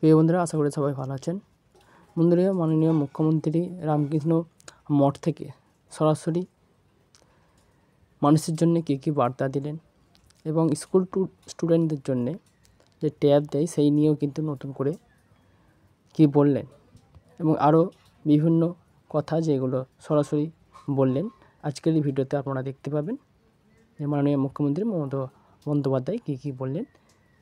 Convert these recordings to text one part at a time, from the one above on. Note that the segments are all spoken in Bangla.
প্রিয় বন্ধুরা, আশা করি সবাই ভালো আছেন। বন্ধুরা, মাননীয় মুখ্যমন্ত্রী রামকৃষ্ণ মঠ থেকে সরাসরি মানুষের জন্য কী কী বার্তা দিলেন এবং স্কুল স্টুডেন্টদের জন্যে যে ট্যাব দেয় সেই নিয়েও কিন্তু নতুন করে কী বললেন এবং আরও বিভিন্ন কথা যেগুলো সরাসরি বললেন আজকের এই ভিডিওতে আপনারা দেখতে পাবেন যে মাননীয় মুখ্যমন্ত্রী মমতা বন্দ্যোপাধ্যায় কী কী বললেন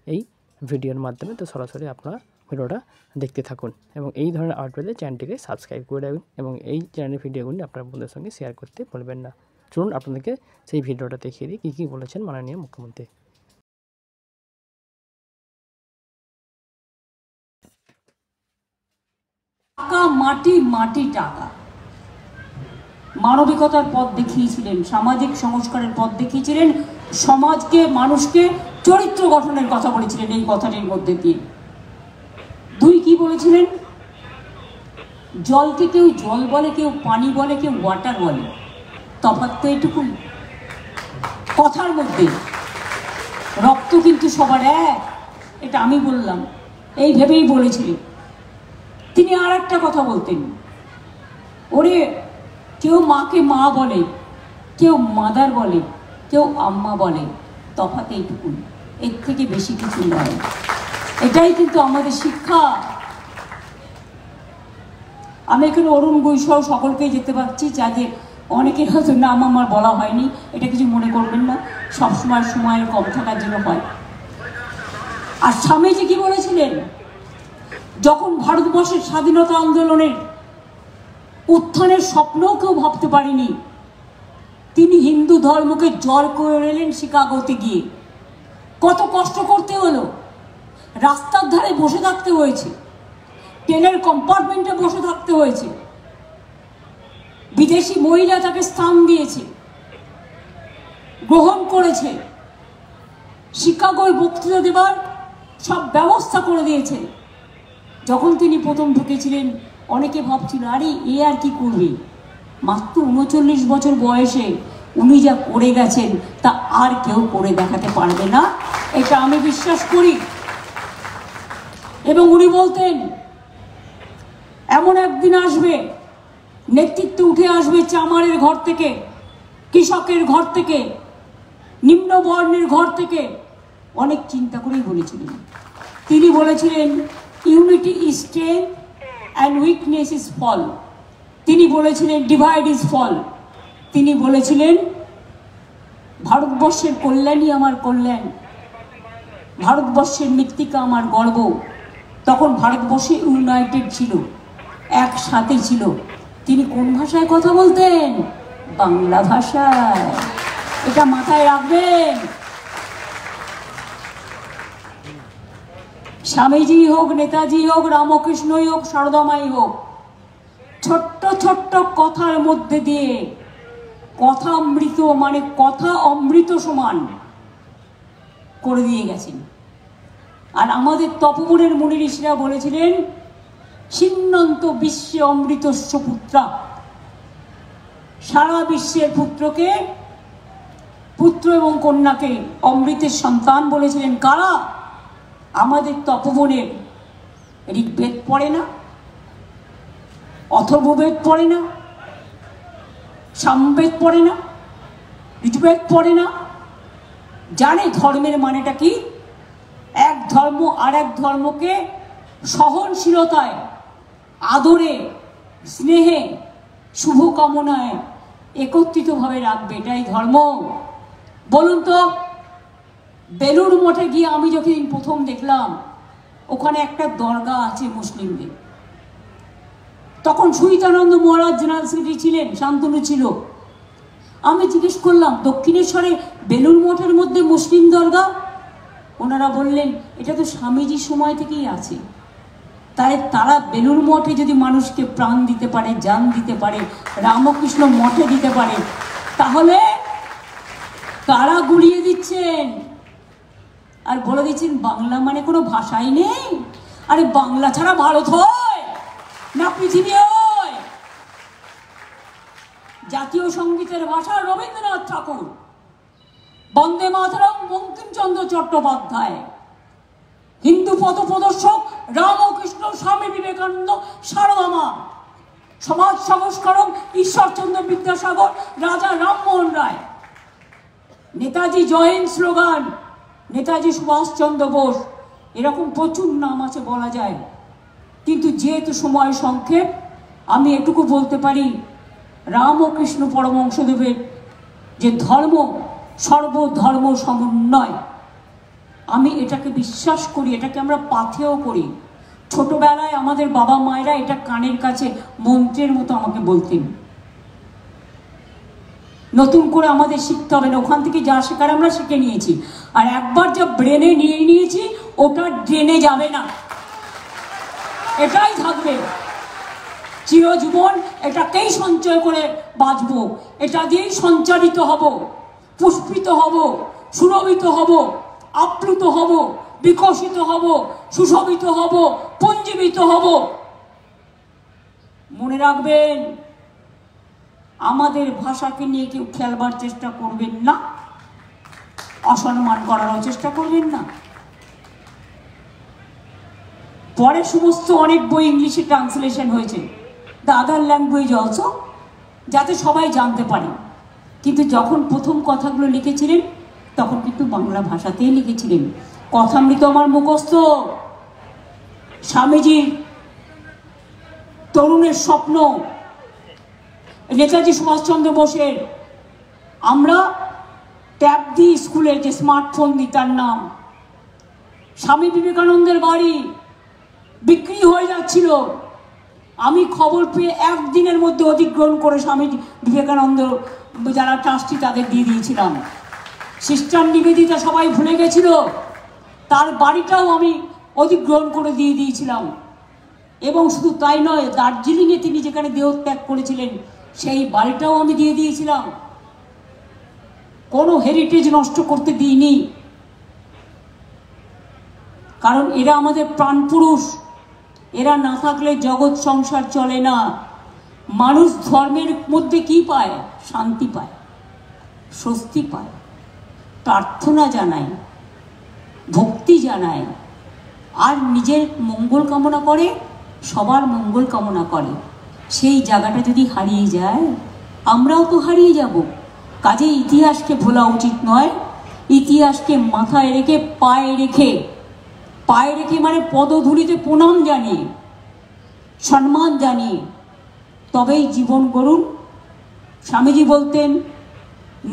এই ভিডিওর মাধ্যমে। তো সরাসরি আপনারা ভিডিওটা দেখতে থাকুন এবং এই ধরনের আপডেট পেলে চ্যানেলটিকে সাবস্ক্রাইব করে রাখবেন এবং এই চ্যানেলের ভিডিওগুলি আপনার বন্ধুদের সঙ্গে শেয়ার করতে ভুলবেন না। চলুন আপনাদেরকে সেই ভিডিওটা দেখিয়ে দিই কী কী বলেছেন মাননীয় মুখ্যমন্ত্রী। টাকা মাটি মাটি টাকা, মানবিকতার পথ দেখিয়েছিলেন, সামাজিক সংস্কারের পথ দেখিয়েছিলেন, সমাজকে মানুষকে চরিত্র গঠনের কথা বলেছিলেন এই কথাটির মধ্যে দিয়ে। দুই কি বলেছিলেন? জলকে কেউ জল বলে, কেউ পানি বলে, কেউ ওয়াটার বলে, তফাৎ তো এটুকু কথার মধ্যে। রক্ত কিন্তু সবার এক, এটা আমি বললাম, এই ভেবেই বলেছিলেন। তিনি আর একটা কথা বলতেন, ওরে কেউ মাকে মা বলে, কেউ মাদার বলে, কেউ আম্মা বলে, তফাৎ এইটুকু, এর থেকে বেশি কিছু নয়। এটাই কিন্তু আমাদের শিক্ষা। আমি এখানে অরুণ বৈশাখ সকলকেই যেতে পারছি, যাদের অনেকের হয়তো নাম আমার বলা হয়নি, এটা কিছু মনে করবেন না, সবসময় সময়ের কম থাকার জন্য হয়। আর স্বামীজি কি বলেছিলেন? যখন ভারতবর্ষের স্বাধীনতা আন্দোলনের উত্থানের স্বপ্নও কেউ ভাবতে পারেনি, তিনি হিন্দু ধর্মকে জয় করে এলেন শিকাগোতে গিয়ে। কত কষ্ট করতে হলো, রাস্তার ধারে বসে থাকতে হয়েছে, ট্রেনের কম্পার্টমেন্টে বসে থাকতে হয়েছে, বিদেশি মহিলা তাকে স্থান দিয়েছে, গ্রহণ করেছে, শিকাগোয় বক্তৃতা দেবার সব ব্যবস্থা করে দিয়েছে। যখন তিনি প্রথম ঢুকেছিলেন অনেকে ভাবছিল আরে এ আর কি করবে, মাত্র 39 বছর বয়সে উনি যা করে গেছেন তা আর কেউ করে দেখাতে পারবে না, এটা আমি বিশ্বাস করি। এবং উনি বলতেন এমন একদিন আসবে, নেতৃত্ব উঠে আসবে চামারের ঘর থেকে, কৃষকের ঘর থেকে, নিম্ন বর্ণের ঘর থেকে। অনেক চিন্তা করেই বলেছিলেন। তিনি বলেছিলেন unity is strength and weakness is fall. তিনি বলেছিলেন ডিভাইড ইজ ফল। তিনি বলেছিলেন ভারতবর্ষের কল্যাণই আমার কল্যাণ, ভারতবর্ষের মৃত্তিকা আমার গর্ব। তখন ভারতবর্ষে ইউনাইটেড ছিল, একসাথে ছিল। তিনি কোন ভাষায় কথা বলতেন? বাংলা ভাষায়। এটা মাথায় রাখবেন। স্বামীজি হোক, নেতাজি হোক, রামকৃষ্ণই হোক, সারদামাই হোক, ছোট্ট ছোট্ট কথার মধ্যে দিয়ে কথা অমৃত, মানে কথা অমৃত সমান করে দিয়ে গেছেন। আর আমাদের তপবনের মুনি ঋষিরা বলেছিলেন সিন্নন্ত বিশ্বে অমৃতস্য পুত্রা। সারা বিশ্বের পুত্রকে, পুত্র এবং কন্যাকে অমৃতের সন্তান বলেছিলেন। কারা? আমাদের তপবনের। ঋগ্বেদ পড়ে না, অথর্ববেদ পড়ে না, সামবেদ পড়ে না, ঋগ্বেদ পড়ে না, জানে ধর্মের মানেটা কি। এক ধর্ম আর এক ধর্মকে সহনশীলতায়, আদরে, স্নেহে, শুভকামনায় একত্রিতভাবে রাখবে, এটাই ধর্ম। বলুন তো, বেলুর মঠে গিয়ে আমি যখন প্রথম দেখলাম ওখানে একটা দরগা আছে মুসলিমদের, তখন সুহিতানন্দ মহারাজ জেনারেল সেক্রেটারি ছিলেন, শান্তনু ছিল। আমি জিজ্ঞেস করলাম দক্ষিণেশ্বরে বেলুর মঠের মধ্যে মুসলিম দরগা? ওনারা বললেন এটা তো স্বামীজির সময় থেকেই আছে। তাই তারা বেলুর মঠে যদি মানুষকে প্রাণ দিতে পারে, জান দিতে পারে, রামকৃষ্ণ মঠে দিতে পারে, তাহলে তারা গুলিয়ে দিচ্ছেন আর বলে দিচ্ছেন বাংলা মানে কোনো ভাষাই নেই। আরে বাংলা ছাড়া ভারত হয় না পৃথিবী হয়? জাতীয় সঙ্গীতের ভাষা রবীন্দ্রনাথ ঠাকুর, বন্দে মাতরম বঙ্কিমচন্দ্র চট্টোপাধ্যায়, হিন্দু পথ প্রদর্শক রামকৃষ্ণ বিবেকানন্দ সারদামা, সমাজ সংস্কারক ঈশ্বরচন্দ্র বিদ্যাসাগর, রাজা রামমোহন রায়, নেতাজি জয়েন স্লোগান, নেতাজি সুভাষচন্দ্র বোস, এরকম প্রচুর নাম আছে বলা যায়। কিন্তু যেহেতু সময় সংক্ষেপ, আমি এটুকু বলতে পারি, রামকৃষ্ণ পরমহংসদেবের যে ধর্ম সর্বধর্ম সমন্বয়, আমি এটাকে বিশ্বাস করি, এটাকে আমরা পাথেয় করি। ছোটবেলায় আমাদের বাবা মায়েরা এটা কানের কাছে মন্ত্রের মতো আমাকে বলতেন। নতুন করে আমাদের শিখতে হবে না, ওখান থেকে যা শেখার আমরা শিখে নিয়েছি। আর একবার যা ব্রেনে নিয়ে নিয়েছি, ওটা ড্রেনে যাবে না, এটাই থাকবে চিরজীবন। এটাকেই সঞ্চয় করে বাঁচবো, এটা দিয়েই সঞ্চারিত হব, পুষ্পিত হব, সুরভিত হব, আপ্লুত হব, বিকশিত হব, সুশোভিত হব, পুঞ্জীবিত হব। মনে রাখবেন, আমাদের ভাষাকে নিয়ে কেউ খেলবার চেষ্টা করবেন না, অসম্মান করারও চেষ্টা করবেন না। পরে সমস্ত অনেক বই ইংলিশে ট্রান্সলেশন হয়েছে, দ্য আদার ল্যাঙ্গুয়েজ অলসো, যাতে সবাই জানতে পারে। কিন্তু যখন প্রথম কথাগুলো লিখেছিলেন, তখন কিন্তু বাংলা ভাষাতেই লিখেছিলেন। কথামৃত আমার মুখস্থ, স্বামীজির তরুণের স্বপ্ন, নেতাজি সুভাষচন্দ্র বোসের, আমরা ট্যাব দিই স্কুলে, যে স্মার্টফোন দিই তার নাম, স্বামী বিবেকানন্দের বাড়ি বিক্রি হয়ে যাচ্ছিল। আমি খবর পেয়ে একদিনের মধ্যে অধিগ্রহণ করে স্বামী বিবেকানন্দ যারা ট্রাস্টি তাদের দিয়ে দিয়েছিলাম। সিস্টার নিবেদিতা সবাই ভুলে গেছিল, তার বাড়িটাও আমি অধিগ্রহণ করে দিয়ে দিয়েছিলাম। এবং শুধু তাই নয়, দার্জিলিংয়ে তিনি যেখানে দেহত্যাগ করেছিলেন সেই বাড়িটাও আমি দিয়ে দিয়েছিলাম। কোনো হেরিটেজ নষ্ট করতে দিইনি, কারণ এরা আমাদের প্রাণপুরুষ। এরা না থাকলে জগৎ সংসার চলে না। মানুষ ধর্মের মধ্যে কি পায়? শান্তি পায়, স্বস্তি পায়, প্রার্থনা জানায়, ভক্তি জানায়, আর নিজের মঙ্গল কামনা করে, সবার মঙ্গল কামনা করে। সেই জায়গাটা যদি হারিয়ে যায়, আমরাও তো হারিয়ে যাব। কাজে ইতিহাসকে ভোলা উচিত নয়। ইতিহাসকে মাথায় রেখে পায়ে রেখে মানে পদধূলিতে প্রণাম জানিয়ে, সম্মান জানিয়ে তবেই জীবন গড়ুন। স্বামীজি বলতেন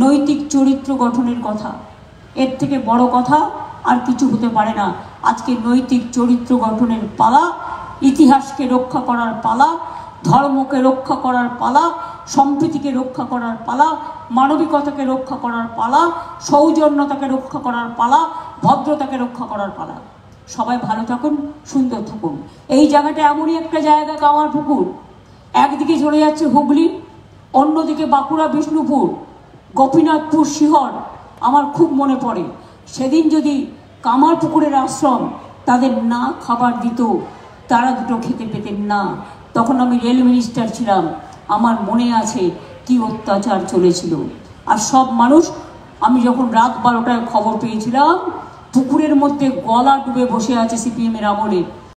নৈতিক চরিত্র গঠনের কথা, এর থেকে বড় কথা আর কিছু হতে পারে না। আজকে নৈতিক চরিত্র গঠনের পালা, ইতিহাসকে রক্ষা করার পালা, ধর্মকে রক্ষা করার পালা, সম্প্রীতিকে রক্ষা করার পালা, মানবিকতাকে রক্ষা করার পালা, সৌজন্যতাকে রক্ষা করার পালা, ভদ্রতাকে রক্ষা করার পালা। সবাই ভালো থাকুন, সুন্দর থাকুন। এই জায়গাটা এমনই একটা জায়গা, কামারপুকুর, একদিকে চলে যাচ্ছে হুগলি, অন্যদিকে বাঁকুড়া, বিষ্ণুপুর, গোপীনাথপুর, শিহর। আমার খুব মনে পড়ে সেদিন যদি কামারপুকুরের আশ্রম তাদের না খাবার দিত, তারা দুটো খেতে পেতেন না। তখন আমি রেল মিনিস্টার ছিলাম, আমার মনে আছে কি অত্যাচার চলেছিল। আর সব মানুষ, আমি যখন রাত 12টায় খবর পেয়েছিলাম পুকুরের মধ্যে গলা ডুবে বসে আছে সিপিএমের আমলে,